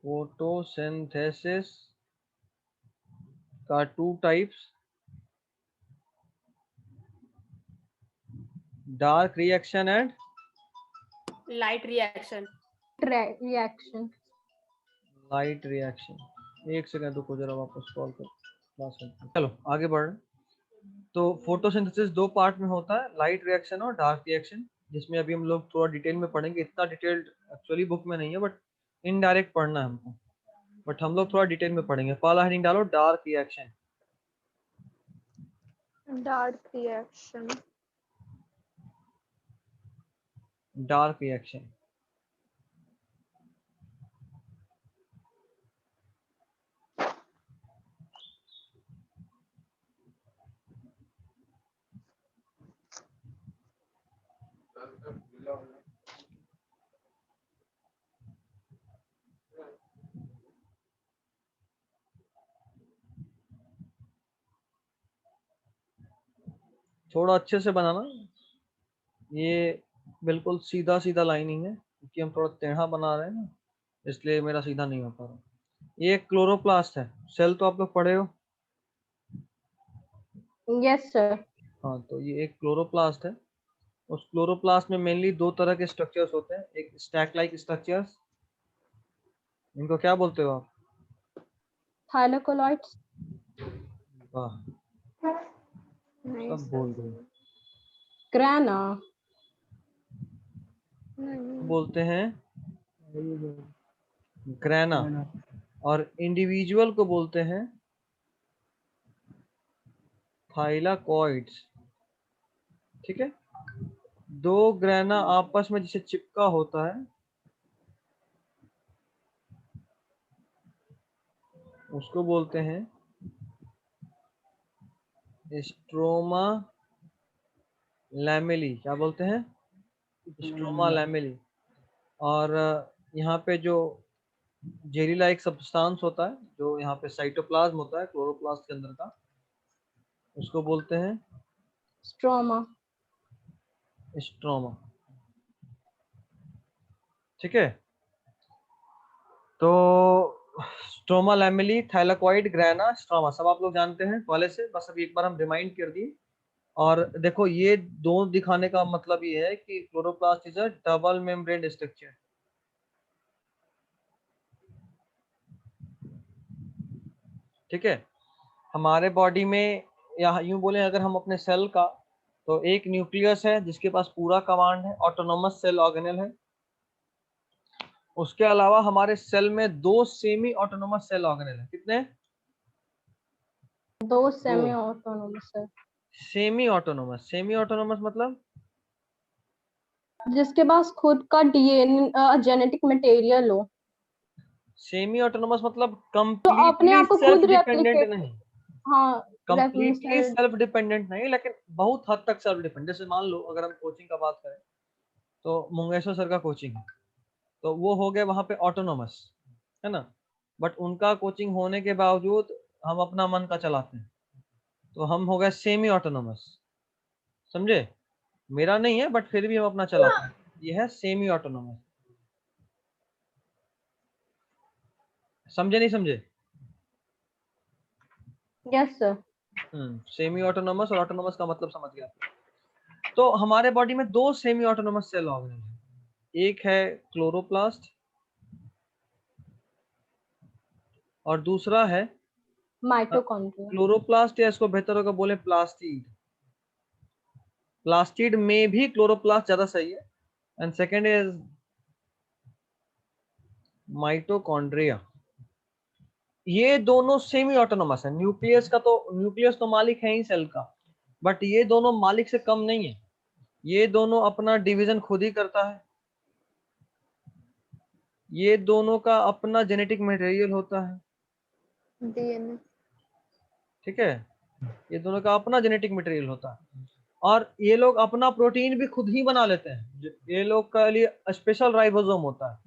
Photosynthesis का two types, dark reaction and light reaction. Reaction. Light reaction. एक second रुको जरा, वापस कॉल कर क्लास करते हैं। चलो आगे बढ़ रहे हैं। तो फोटोसिंथेसिस दो पार्ट में होता है, लाइट रिएक्शन और डार्क रिएक्शन, जिसमें अभी हम लोग थोड़ा डिटेल में पढ़ेंगे। इतना डिटेल्ड एक्चुअली बुक में नहीं है, बट इनडायरेक्ट पढ़ना है हमको, बट हम लोग थोड़ा डिटेल में पढ़ेंगे। पहला हेडिंग डालो, dark reaction. Dark reaction. Dark reaction. थोड़ा अच्छे से बनाना, ये बिल्कुल सीधा सीधा लाइनिंग है, क्योंकि हम थोड़ा टेढ़ा बना रहे हैं ना, इसलिए मेरा सीधा नहीं हो पा रहा। ये क्लोरोप्लास्ट है, सेल तो आप लोग पढ़े हो। Yes sir. हाँ, तो ये एक क्लोरोप्लास्ट है। उस क्लोरोप्लास्ट में मेनली दो तरह के स्ट्रक्चर्स होते हैं, एक स्टैक लाइक स्ट्रक्चर्स, इनको क्या बोलते हो आप? थाइलाकोलाइट्स। वाह, सब बोल गए। ग्राना। बोलते हैं ग्रेना, और इंडिविजुअल को बोलते हैं थाइलाकॉइड्स। ठीक है, दो ग्रेना आपस में जिसे चिपका होता है उसको बोलते हैं स्ट्रोमा लैमेली। क्या बोलते हैं? Stroma lamellae. और यहाँ पे जो जेली लाइक सब्सटेंस होता है, जो यहाँ पे साइटोप्लाज्म होता है क्लोरोप्लास्ट के अंदर का, उसको बोलते हैं स्ट्रोमा। स्ट्रोमा। ठीक है, तो stroma lamellae, thylakoid, grana, stroma सब आप लोग जानते हैं कॉलेज से, बस अभी एक बार हम रिमाइंड कर दिए। और देखो, ये दो दिखाने का मतलब ये है कि chloroplast is a double membrane structure. ठीक है, हमारे बॉडी में, या यूं बोले अगर हम अपने सेल का, तो एक न्यूक्लियस है जिसके पास पूरा कमांड है, ऑटोनोमस सेल ऑर्गेनेल है। उसके अलावा हमारे सेल में दो सेमी ऑटोनोमस सेल ऑर्गेनेल है। कितने? दो semi autonomous sir. Semi autonomous, semi autonomous मतलब जिसके पास खुद का डीएनए जेनेटिक मटेरियल हो। सेमी ऑटोनोमस मतलब तो अपने कंप्लीटली आप को सेल्फ खुद डिपेंडेंट रेप्लिकेट। नहीं। हाँ। Completely self. सेल्फ डिपेंडेंट नहीं, लेकिन बहुत हद तक सेल्फ डिपेंडेंट। जैसे मान लो अगर हम कोचिंग का बात करें, तो मुंगेश्वर सर का कोचिंग है, तो वो हो गए वहां पे ऑटोनोमस, है ना। बट उनका कोचिंग होने के बावजूद हम अपना मन का चलाते हैं, तो हम हो गए सेमी ऑटोनोमस। समझे? मेरा नहीं है, बट फिर भी हम अपना चलाते हैं, ये है सेमी ऑटोनोमस। समझे नहीं समझे? Yes sir. सेमी ऑटोनोमस और ऑटोनोमस का मतलब समझ गया। तो हमारे बॉडी में दो सेमी ऑटोनोमस सेल ऑर्गेनेल हैं, एक है क्लोरोप्लास्ट और दूसरा है माइटोकॉन्ड्रिया। क्लोरोप्लास्ट, या इसको बेहतर होगा बोले प्लास्टिड। प्लास्टिड में भी क्लोरोप्लास्ट ज्यादा सही है। And second is mitochondria. ये दोनों सेमी ऑटोनोमस है। न्यूक्लियस तो मालिक है ही सेल का, बट ये दोनों मालिक से कम नहीं है। ये दोनों अपना डिवीजन खुद ही करता है, ये दोनों का अपना जेनेटिक मटेरियल होता है। डीएनए। ठीक है, ये दोनों का अपना जेनेटिक मटेरियल होता है, और ये लोग अपना प्रोटीन भी खुद ही बना लेते हैं। ये लोग का लिए स्पेशल राइबोसोम होता है।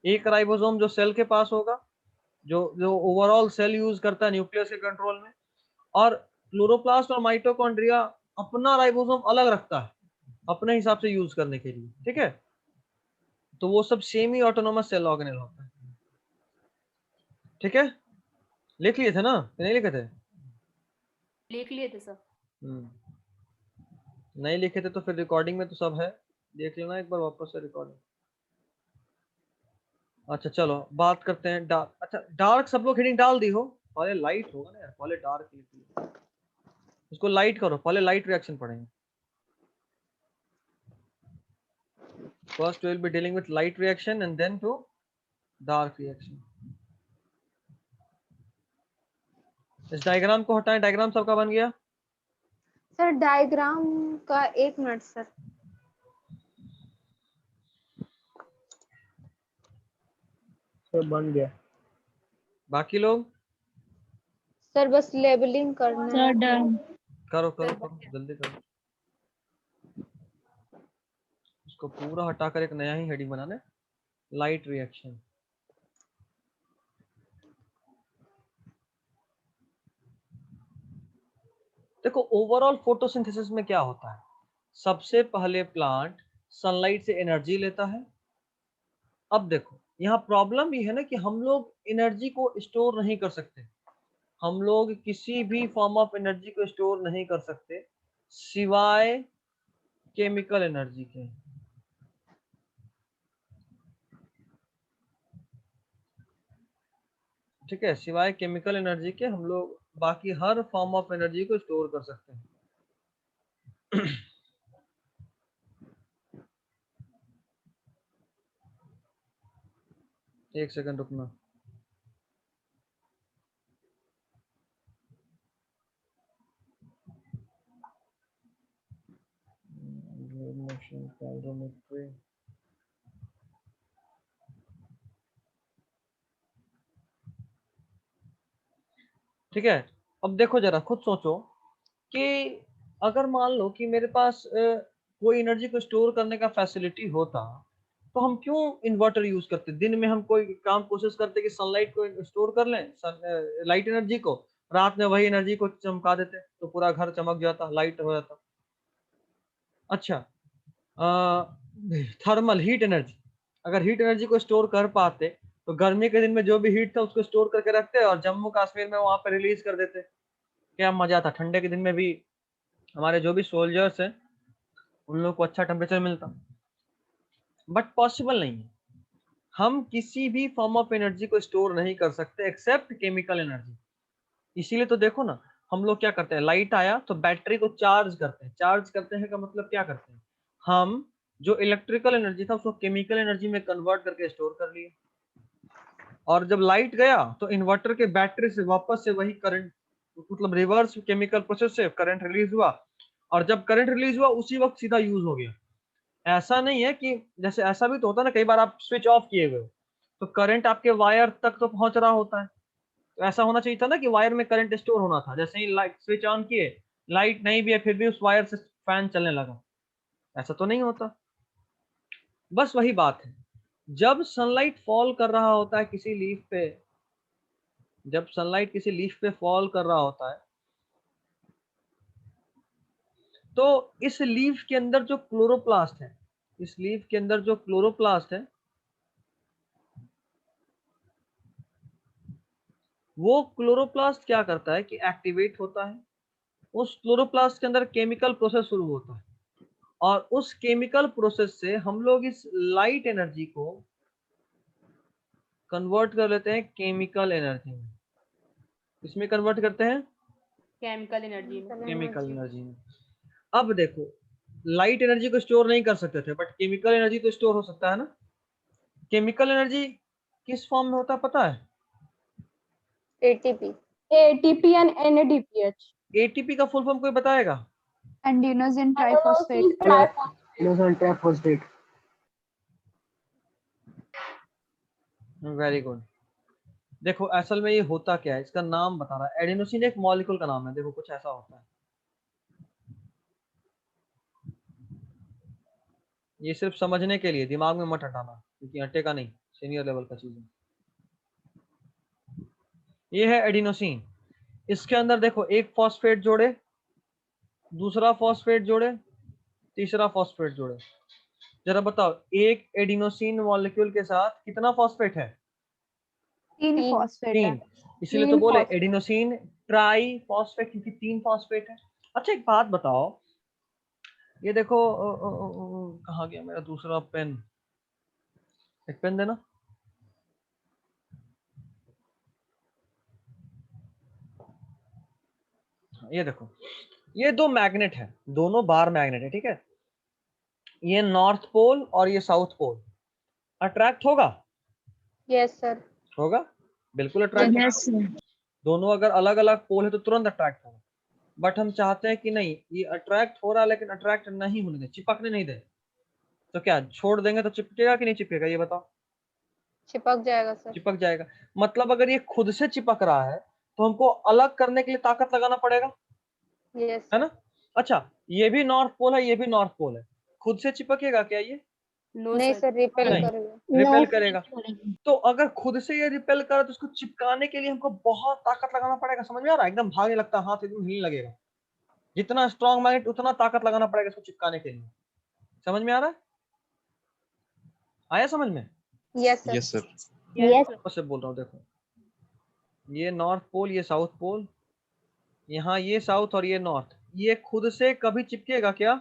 एक राइबोसोम जो सेल के पास होगा, जो जो ओवरऑल सेल यूज करता है न्यूक्लियस के कंट्रोल में, और क्लोरोप्लास्ट और माइटोकॉन्ड्रिया अपना राइबोसोम अलग रखता है अपने हिसाब से यूज करने के लिए। ठीक है, तो वो सब सेमी ऑटोनोमस सेल ऑर्गेनेल होता है। ठीक है, लिख लिए थे ना कि नहीं लिखे थे? लिख लिए थे सर। नहीं लिखे थे तो फिर रिकॉर्डिंग में तो सब है, देख लेना एक बार वापस से रिकॉर्डिंग। अच्छा चलो बात करते हैं डार्क। अच्छा डार्क सब लोग हेडिंग डाल दी हो, पहले लाइट होगा ना यार, पहले डार्क लिख लो, उसको लाइट करो, पहले लाइट रिएक्शन पढ़ेंगे। First we will be dealing with light reaction and then to dark reaction. इस डायग्राम को हटाएं, डायग्राम सबका बन गया? सर डायग्राम का 1 मिनट सर। सब बन गया। बाकी लोग सर बस लेबलिंग करना है। Sir done. करो करो करो, जल्दी करो। इसको पूरा हटाकर एक नया ही हेडिंग बनाना है, लाइट रिएक्शन। देखो ओवरऑल फोटोसिंथेसिस में क्या होता है, सबसे पहले प्लांट सनलाइट से एनर्जी लेता है। अब देखो यहाँ प्रॉब्लम ये है ना कि हम लोग एनर्जी को स्टोर नहीं कर सकते, हम लोग किसी भी फॉर्म ऑफ एनर्जी को स्टोर नहीं कर सकते सिवाय केमिकल एनर्जी के। ठीक है, सिवाय केमिकल एनर्जी के हम लोग बाकी हर फॉर्म ऑफ एनर्जी को स्टोर कर सकते हैं। एक सेकंड रुकना। Motion calorimetry. ठीक है, अब देखो जरा खुद सोचो कि अगर मान लो कि मेरे पास कोई एनर्जी को स्टोर करने का फैसिलिटी होता तो हम क्यों इन्वर्टर यूज करते? दिन में हम कोई काम कोशिश करते कि सनलाइट को स्टोर कर लें, लाइट एनर्जी को, रात में वही एनर्जी को चमका देते तो पूरा घर चमक जाता, लाइट हो जाता। अच्छा थर्मल हीट एनर्जी, अगर हीट एनर्जी को स्टोर कर पाते तो गर्मी के दिन में जो भी हीट था उसको स्टोर करके रखते और जम्मू कश्मीर में वहां पर रिलीज कर देते, क्या मजा था, ठंडे के दिन में भी हमारे जो भी सोल्जर्स हैं उन लोगों को अच्छा टेम्परेचर मिलता। बट पॉसिबल नहीं है, हम किसी भी फॉर्म ऑफ एनर्जी को स्टोर नहीं कर सकते एक्सेप्ट केमिकल एनर्जी। इसीलिए तो देखो ना हम लोग क्या करते हैं, लाइट आया तो बैटरी को चार्ज करते हैं, चार्ज करते हैं का मतलब क्या करते हैं, हम जो इलेक्ट्रिकल एनर्जी था उसको केमिकल एनर्जी में कन्वर्ट करके स्टोर कर लिए, और जब लाइट गया तो इन्वर्टर के बैटरी से वापस से वही करंट, मतलब रिवर्स केमिकल प्रोसेस से करंट रिलीज हुआ, और जब करंट रिलीज हुआ उसी वक्त सीधा यूज हो गया। ऐसा नहीं है कि जैसे ऐसा भी तो होता है ना, कई बार आप स्विच ऑफ किए हुए हो तो करंट आपके वायर तक तो पहुंच रहा होता है, तो ऐसा होना चाहिए था ना कि वायर में करंट स्टोर होना था, जैसे ही लाइट स्विच ऑन किए लाइट नहीं भी है फिर भी उस वायर से फैन चलने लगा, ऐसा तो नहीं होता। बस वही बात है, जब सनलाइट फॉल कर रहा होता है किसी लीफ पे, जब सनलाइट किसी लीफ पे फॉल कर रहा होता है तो इस लीफ के अंदर जो क्लोरोप्लास्ट है, इस लीफ के अंदर जो क्लोरोप्लास्ट है वो क्लोरोप्लास्ट क्या करता है कि एक्टिवेट होता है, उस क्लोरोप्लास्ट के अंदर केमिकल प्रोसेस शुरू होता है, और उस केमिकल प्रोसेस से हम लोग इस लाइट एनर्जी को कन्वर्ट कर लेते हैं केमिकल एनर्जी में। इसमें कन्वर्ट करते हैं केमिकल एनर्जी में। केमिकल एनर्जी में। अब देखो लाइट एनर्जी को स्टोर नहीं कर सकते थे बट केमिकल एनर्जी तो स्टोर हो सकता है ना। केमिकल एनर्जी किस फॉर्म में होता है पता है? ATP. ATP and NADPH. ATP का फुल फॉर्म कोई बताएगा? Adenosine triphosphate. Adenosine triphosphate. Very good. देखो असल में ये होता क्या है, इसका नाम बता रहा है, एडिनोसिन एक मॉलिक्यूल का नाम है, देखो कुछ ऐसा होता है, ये सिर्फ समझने के लिए, दिमाग में मत हटाना क्योंकि हटेगा नहीं, सीनियर लेवल का चीज है। ये है एडिनोसिन, इसके अंदर देखो एक फॉस्फेट जोड़े, दूसरा फॉस्फेट जोड़े, तीसरा फॉस्फेट जोड़े, जरा बताओ एक एडिनोसिन मॉलिक्यूल के साथ कितना फॉस्फेट है? तीन तीन। फॉस्फेट है। तीन, इसीलिए तो तीन बोले phosphate। एडिनोसिन ट्राई फॉस्फेट, क्योंकि 3 फॉस्फेट है। अच्छा एक बात बताओ, ये देखो कहाँ गया मेरा दूसरा पेन, एक पेन देना। ये देखो, ये दो मैग्नेट है, दोनों बार मैग्नेट है, ठीक है। ये नॉर्थ पोल और ये साउथ पोल, अट्रैक्ट होगा? Yes sir. होगा, बिल्कुल अट्रैक्ट होगा। Yes sir. दोनों अगर अलग अलग पोल है तो तुरंत अट्रैक्ट होगा। बट हम चाहते हैं कि नहीं, ये अट्रैक्ट हो रहा है लेकिन अट्रैक्ट नहीं होने दे, चिपकने नहीं दे। तो क्या छोड़ देंगे तो चिपकेगा कि नहीं चिपकेगा, ये बताओ? चिपक जाएगा सर। चिपक जाएगा। मतलब अगर ये खुद से चिपक रहा है तो हमको अलग करने के लिए ताकत लगाना पड़ेगा, यस है सर। ना? अच्छा, ये भी नॉर्थ पोल है, ये भी नॉर्थ पोल है, खुद से चिपकेगा क्या ये? नो नहीं सर। सर, रिपेल नहीं, करेगा। रिपेल करेगा। तो अगर खुद से ये रिपेल करे तो उसको चिपकाने के लिए हमको बहुत ताकत लगाना पड़ेगा, समझ में आ रहा है? एकदम भागने लगता है, हाथ एकदम हिलने लगेगा। जितना स्ट्रॉन्ग मैग्नेट उतना ताकत लगाना पड़ेगा इसको चिपकाने के लिए। समझ में आ रहा है? आया समझ में? Yes sir. Yes sir. Yes sir. वापस से बोल रहा हूँ, देखो ये नॉर्थ पोल, ये साउथ पोल, यहाँ ये साउथ और ये नॉर्थ, ये खुद से कभी चिपकेगा क्या?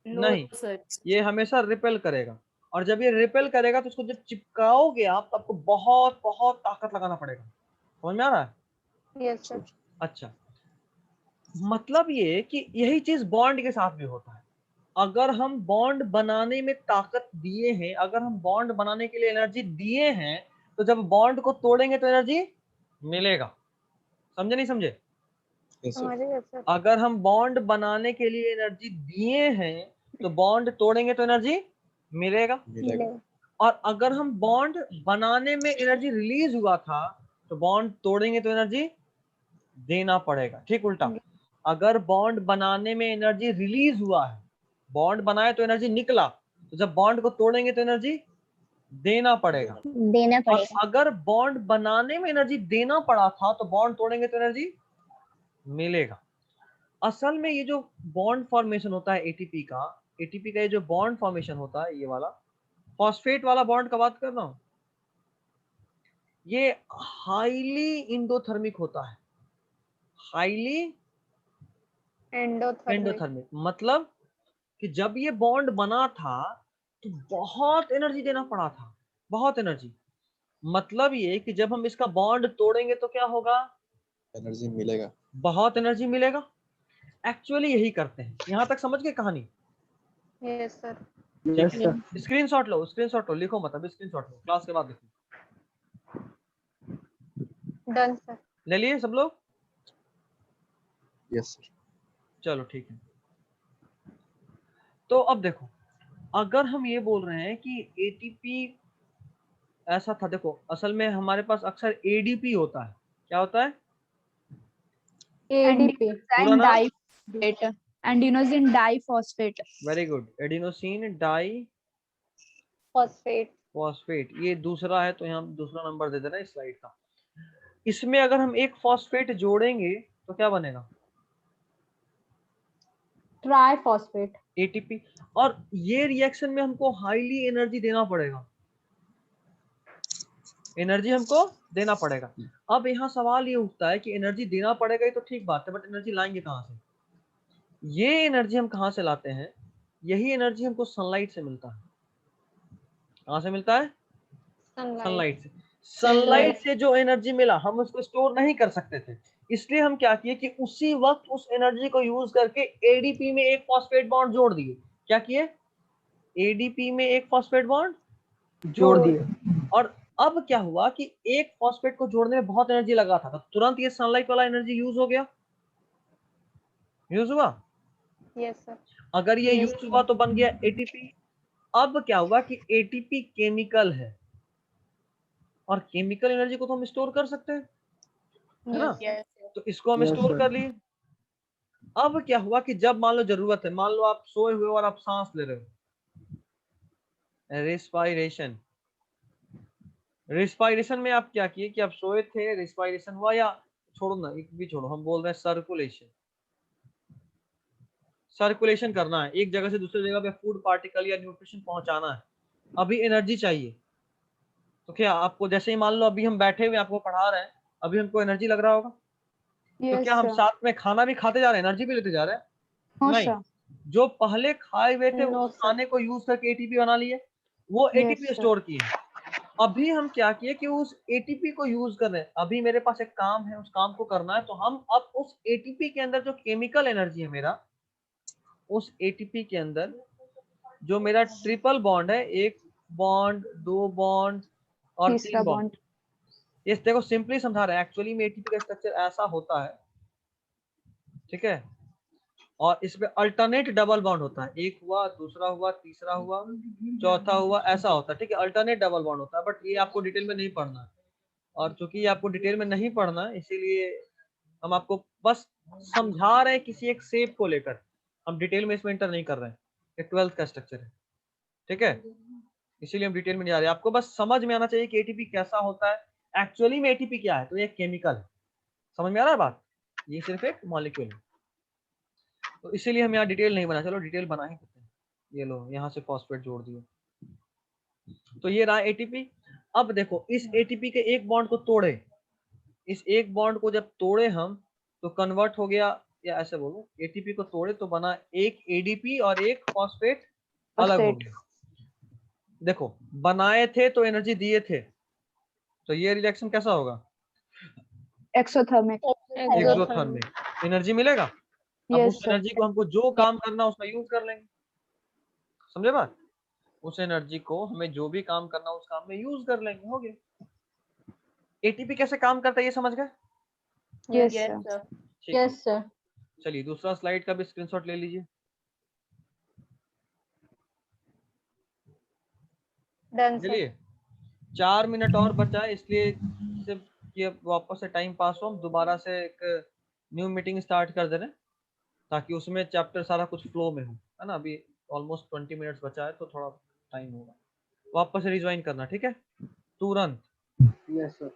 नो नहीं, सर। ये हमेशा रिपेल करेगा। और जब ये रिपेल करेगा तो उसको जब चिपकाओगे आप तो आपको बहुत बहुत ताकत लगाना पड़ेगा। समझ में आ रहा है? Yes sir. अच्छा, मतलब ये कि यही चीज बॉन्ड के साथ भी होता है। अगर हम बॉन्ड बनाने में ताकत दिए हैं, अगर हम बॉन्ड बनाने के लिए एनर्जी दिए हैं, तो जब बॉन्ड को तोड़ेंगे तो एनर्जी मिलेगा। समझे नहीं समझे? Yes sir. समझ गए सर। अगर हम बॉन्ड बनाने के लिए एनर्जी दिए हैं तो बॉन्ड तोड़ेंगे तो एनर्जी मिलेगा। मिलेगा। और अगर हम बॉन्ड बनाने में एनर्जी रिलीज हुआ था तो बॉन्ड तोड़ेंगे तो एनर्जी देना पड़ेगा। ठीक उल्टा, अगर बॉन्ड बनाने में एनर्जी रिलीज हुआ है, बॉन्ड बनाए तो एनर्जी निकला, तो जब बॉन्ड को तोड़ेंगे तो एनर्जी देना पड़ेगा। देना और पड़ेगा। अगर बॉन्ड बनाने में एनर्जी देना पड़ा था तो बॉन्ड तोड़ेंगे तो एनर्जी मिलेगा। असल में ये जो बॉन्ड फॉर्मेशन होता है एटीपी का, एटीपी का ये जो बॉन्ड फॉर्मेशन होता है, ये वाला फॉस्फेट वाला बॉन्ड का बात कर रहा हूं, ये हाईली इंडोथर्मिक होता है। Highly endothermic. एंडोथर्मिक मतलब कि जब ये बॉन्ड बना था तो बहुत एनर्जी देना पड़ा था, बहुत एनर्जी। मतलब ये कि जब हम इसका बॉन्ड तोड़ेंगे तो क्या होगा? एनर्जी मिलेगा। बहुत एनर्जी मिलेगा। एक्चुअली यही करते हैं। यहां तक समझ गए कहानी? Yes sir. Yes sir. Screenshot लो, स्क्रीनशॉट लो, लिखो मत, अभी स्क्रीनशॉट लो, क्लास के बाद लिखो। Done sir. ले लिए सब लोग? Yes sir. चलो ठीक है। तो अब देखो, अगर हम ये बोल रहे हैं कि एटीपी ऐसा था, देखो असल में हमारे पास अक्सर एडीपी होता है। क्या होता है? एडीपी। पूरा नाम? Diphosphate. Adenosine diphosphate. Very good, adenosine diphosphate. Phosphate. ये दूसरा है तो यहाँ दूसरा नंबर दे देना इस स्लाइड का। इसमें अगर हम एक फॉस्फेट जोड़ेंगे तो क्या बनेगा? ट्राइफॉस्फेट। एटीपी। और ये रिएक्शन में हमको हाईली एनर्जी देना पड़ेगा, एनर्जी हमको देना पड़ेगा। अब यहाँ सवाल ये उठता है कि एनर्जी देना पड़ेगा, ये तो ठीक बात है, बट एनर्जी लाएंगे कहाँ से? ये एनर्जी हम कहाँ से लाते हैं? यही एनर्जी हमको सनलाइट से मिलता है। कहाँ से मिलता है? सनलाइट से। सनलाइट से जो एनर्जी मिला हम उसको स्टोर नहीं कर सकते थे, इसलिए हम क्या किए कि उसी वक्त उस एनर्जी को यूज करके एडीपी में एक फॉस्फेट बॉन्ड जोड़ दिए। क्या किए? एडीपी में एक फॉस्फेट बॉन्ड जोड़ दिए। और अब क्या हुआ कि एक फॉस्फेट को जोड़ने में बहुत एनर्जी लगा था, तो तुरंत ये सनलाइट वाला एनर्जी यूज हो गया, यूज हुआ। Yes sir. अगर ये यूज हुआ तो बन गया एटीपी। अब क्या हुआ कि एटीपी केमिकल है और केमिकल एनर्जी को तो हम स्टोर कर सकते हैं, है ना? यस। तो इसको हम Yes, स्टोर sir. कर लिए। अब क्या हुआ कि जब मान लो जरूरत है, मान लो आप सोए हुए और आप सांस ले रहे हो, रिस्पायरेशन। रिस्पायरेशन में आप क्या किए कि आप सोए थे, रिस्पायरेशन हुआ, या छोड़ो ना, एक भी छोड़ो, हम बोल रहे हैं सर्कुलेशन। सर्कुलेशन करना है, एक जगह से दूसरी जगह पे फूड पार्टिकल या न्यूट्रिशन पहुंचाना है, अभी एनर्जी चाहिए, तो क्या आपको जैसे ही मान लो अभी हम बैठे हुए आपको पढ़ा रहे हैं, अभी हमको एनर्जी लग रहा होगा? तो Yes, क्या हम sir. साथ में खाना भी खाते जा रहे हैं, एनर्जी भी लेते जा रहे हैं? No, नहीं। sir. जो पहले खाए हुए थे No, उस sir. खाने को यूज करके एटीपी बना लिए, वो Yes, एटीपी sir. स्टोर किए। अभी हम क्या किए कि उस एटीपी को यूज कर रहे हैं। अभी मेरे पास एक काम है, उस काम को करना है, तो हम अब उस एटीपी के अंदर जो केमिकल एनर्जी है मेरा, उस एटीपी के अंदर जो मेरा ट्रिपल बॉन्ड है, एक बॉन्ड, दो बॉन्ड और तीसरा तीन बॉन्ड, bond. ये देखो सिंपली समझा रहे हैं। एक्चुअली में एटीपी का स्ट्रक्चर ऐसा होता है, ठीक है, और इसमें अल्टरनेट डबल बॉन्ड होता है। एक हुआ, दूसरा हुआ, तीसरा हुआ, चौथा हुआ, ऐसा होता है, ठीक है। अल्टरनेट डबल बॉन्ड होता है, बट ये आपको डिटेल में नहीं पढ़ना है। और चूंकि ये आपको डिटेल में नहीं पढ़ना है, इसीलिए हम आपको बस समझा रहे हैं किसी एक शेप को लेकर। हम डिटेल में इसमें इंटर नहीं कर रहे हैं, ये 12th का स्ट्रक्चर है, ठीक है। इसीलिए हम डिटेल में नहीं आ रहे, आपको बस समझ में आना चाहिए कि एटीपी कैसा होता है। एक्चुअली में एटीपी क्या है, तो ये केमिकल है। समझ में आ रहा है बात? ये सिर्फ एक मॉलिक्यूल है, तो इसीलिए हम यहाँ डिटेल नहीं बना। चलो डिटेल बना ही देते हैं। ये लो, यहाँ से फॉस्फेट जोड़ दिए, तो ये रहा एटीपी। अब देखो, इस एटीपी के एक बॉन्ड को तोड़े, इस एक बॉन्ड को जब तोड़े हम, तो कन्वर्ट हो गया, या ऐसे बोलो, एटीपी को तोड़े तो बना एक एडीपी और एक फॉस्फेट अलग हो गया। देखो, बनाए थे तो एनर्जी दिए थे, तो ये रिएक्शन कैसा होगा? Exothermic. एक्सोथर्मिक। एनर्जी मिलेगा। अब Yes, उस sir. एनर्जी को हमको जो काम करना उसका यूज कर लेंगे। समझे बात? उस एनर्जी को हमें जो भी काम करना उस काम में यूज कर लेंगे, हो गया। एटीपी कैसे काम करता है ये समझ गए? Yes, Yes, sir. sir. ठीक है। Yes, sir. चलिए दूसरा स्लाइड का भी स्क्रीनशॉट ले लीजिए। Done, sir. चलिए 4 मिनट और बचा है, इसलिए सिर्फ ये वापस से टाइम पास हो, हम दोबारा से एक न्यू मीटिंग स्टार्ट कर दे रहे हैं, ताकि उसमें चैप्टर सारा कुछ फ्लो में हो, है ना। अभी ऑलमोस्ट 20 मिनट्स बचा है, तो थोड़ा टाइम होगा। वापस से रिज्वाइन करना, ठीक है, तुरंत। Yes, sir.